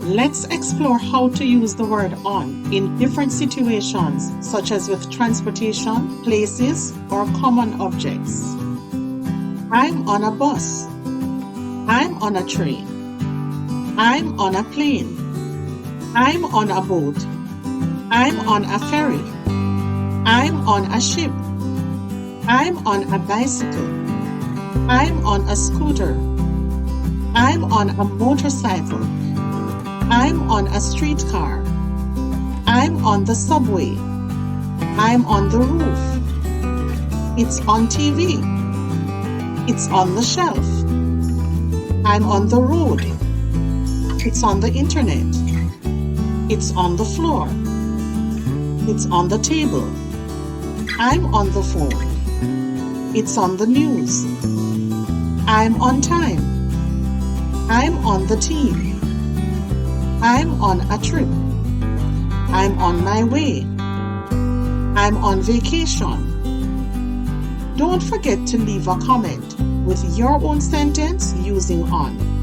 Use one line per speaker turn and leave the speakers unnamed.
Let's explore how to use the word on in different situations, such as with transportation, places, or common objects. I'm on a bus. I'm on a train. I'm on a plane. I'm on a boat. I'm on a ferry. I'm on a ship. I'm on a bicycle. I'm on a scooter. I'm on a motorcycle. I'm on a streetcar. I'm on the subway. I'm on the roof. It's on TV. It's on the shelf. I'm on the road. It's on the internet. It's on the floor. It's on the table. I'm on the phone. It's on the news. I'm on time. I'm on the team. I'm on a trip. I'm on my way. I'm on vacation. Don't forget to leave a comment with your own sentence using on.